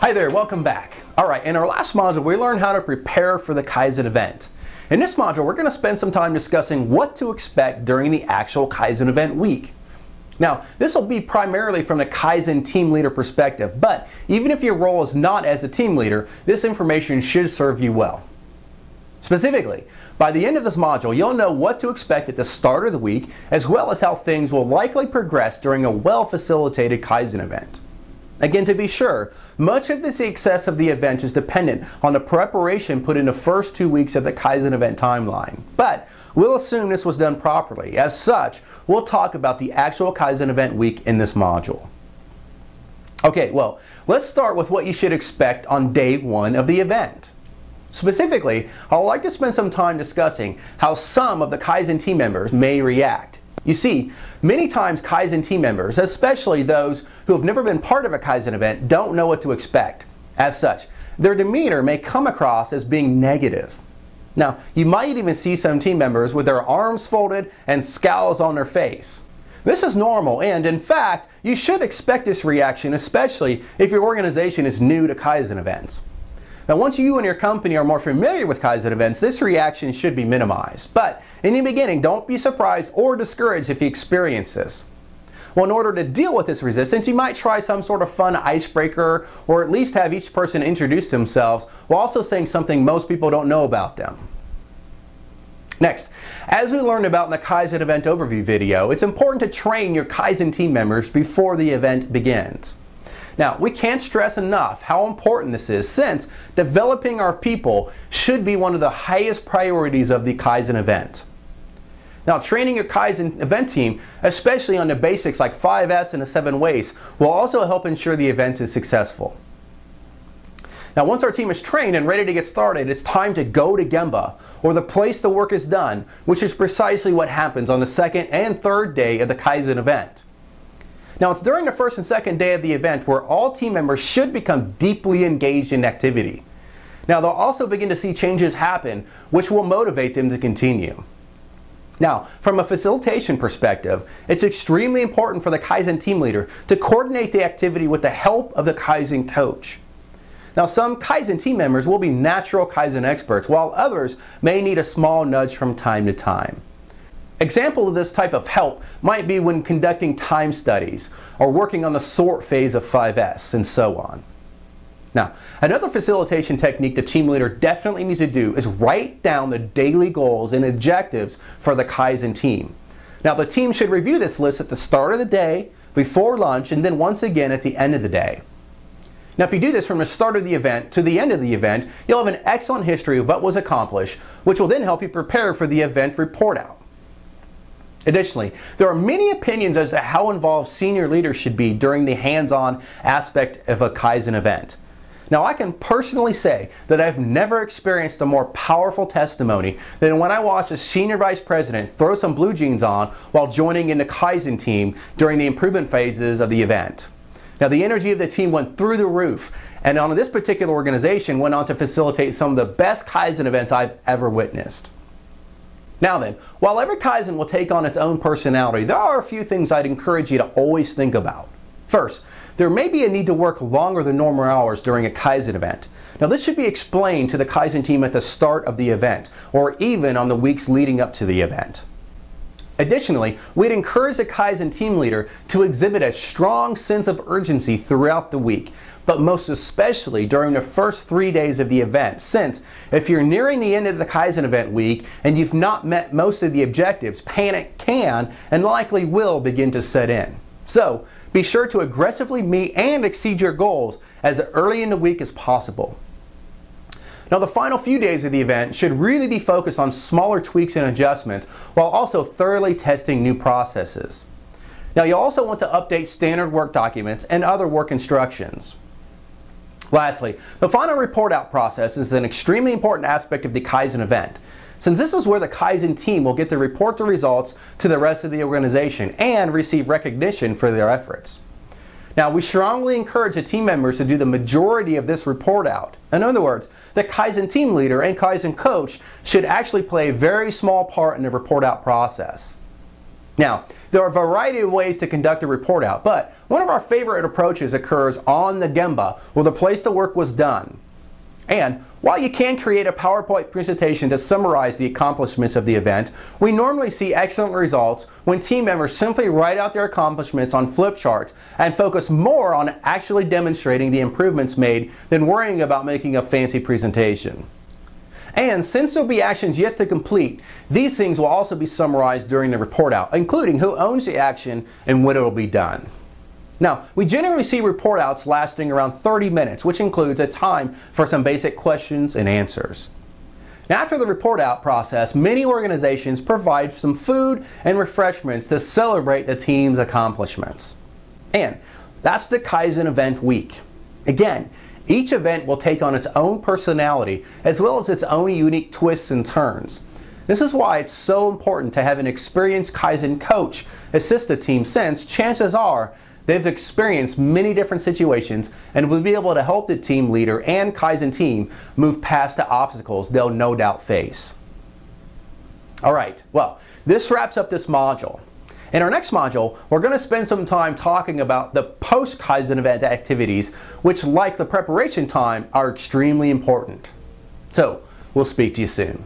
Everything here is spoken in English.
Hi there, welcome back. Alright, in our last module we learned how to prepare for the Kaizen event. In this module we're going to spend some time discussing what to expect during the actual Kaizen event week. Now, this will be primarily from the Kaizen team leader perspective, but even if your role is not as a team leader, this information should serve you well. Specifically, by the end of this module, you'll know what to expect at the start of the week, as well as how things will likely progress during a well-facilitated Kaizen event. Again, to be sure, much of the success of the event is dependent on the preparation put in the first 2 weeks of the Kaizen event timeline. But we'll assume this was done properly. As such, we'll talk about the actual Kaizen event week in this module. Okay, well, let's start with what you should expect on day 1 of the event. Specifically, I'd like to spend some time discussing how some of the Kaizen team members may react. You see, many times Kaizen team members, especially those who have never been part of a Kaizen event, don't know what to expect. As such, their demeanor may come across as being negative. Now, you might even see some team members with their arms folded and scowls on their face. This is normal, and in fact, you should expect this reaction, especially if your organization is new to Kaizen events. Now, once you and your company are more familiar with Kaizen events, this reaction should be minimized. But in the beginning, don't be surprised or discouraged if you experience this. Well, in order to deal with this resistance, you might try some sort of fun icebreaker, or at least have each person introduce themselves while also saying something most people don't know about them. Next, as we learned about in the Kaizen event overview video, it's important to train your Kaizen team members before the event begins. Now, we can't stress enough how important this is, since developing our people should be one of the highest priorities of the Kaizen event. Now, training your Kaizen event team, especially on the basics like 5S and the 7 ways, will also help ensure the event is successful. Now, once our team is trained and ready to get started, it's time to go to Gemba, or the place the work is done, which is precisely what happens on the second and third day of the Kaizen event. Now, it's during the first and second day of the event where all team members should become deeply engaged in activity. Now, they'll also begin to see changes happen, which will motivate them to continue. Now, from a facilitation perspective, it's extremely important for the Kaizen team leader to coordinate the activity with the help of the Kaizen coach. Now, some Kaizen team members will be natural Kaizen experts, while others may need a small nudge from time to time. Example of this type of help might be when conducting time studies or working on the sort phase of 5S and so on. Now, another facilitation technique the team leader definitely needs to do is write down the daily goals and objectives for the Kaizen team. Now, the team should review this list at the start of the day, before lunch, and then once again at the end of the day. Now, if you do this from the start of the event to the end of the event, you'll have an excellent history of what was accomplished, which will then help you prepare for the event report out. Additionally, there are many opinions as to how involved senior leaders should be during the hands-on aspect of a Kaizen event. Now, I can personally say that I've never experienced a more powerful testimony than when I watched a senior vice president throw some blue jeans on while joining in the Kaizen team during the improvement phases of the event. Now, the energy of the team went through the roof, and on this particular organization went on to facilitate some of the best Kaizen events I've ever witnessed. Now then, while every Kaizen will take on its own personality, there are a few things I'd encourage you to always think about. First, there may be a need to work longer than normal hours during a Kaizen event. Now, this should be explained to the Kaizen team at the start of the event, or even on the weeks leading up to the event. Additionally, we'd encourage the Kaizen team leader to exhibit a strong sense of urgency throughout the week, but most especially during the first 3 days of the event, since if you're nearing the end of the Kaizen event week and you've not met most of the objectives, panic can and likely will begin to set in. So, be sure to aggressively meet and exceed your goals as early in the week as possible. Now, the final few days of the event should really be focused on smaller tweaks and adjustments, while also thoroughly testing new processes. Now, you'll also want to update standard work documents and other work instructions. Lastly, the final report out process is an extremely important aspect of the Kaizen event, since this is where the Kaizen team will get to report the results to the rest of the organization and receive recognition for their efforts. Now, we strongly encourage the team members to do the majority of this report out. In other words, the Kaizen team leader and Kaizen coach should actually play a very small part in the report out process. Now, there are a variety of ways to conduct a report out, but one of our favorite approaches occurs on the Gemba, where the place the work was done. And while you can create a PowerPoint presentation to summarize the accomplishments of the event, we normally see excellent results when team members simply write out their accomplishments on flip charts and focus more on actually demonstrating the improvements made than worrying about making a fancy presentation. And since there will be actions yet to complete, these things will also be summarized during the report out, including who owns the action and when it will be done. Now, we generally see report outs lasting around 30 minutes, which includes a time for some basic questions and answers. Now, after the report out process, many organizations provide some food and refreshments to celebrate the team's accomplishments. And that's the Kaizen event week. Again, each event will take on its own personality as well as its own unique twists and turns. This is why it's so important to have an experienced Kaizen coach assist the team, since chances are they've experienced many different situations and will be able to help the team leader and Kaizen team move past the obstacles they'll no doubt face. Alright, well, this wraps up this module. In our next module, we're going to spend some time talking about the post-Kaizen event activities, which, like the preparation time, are extremely important. So, we'll speak to you soon.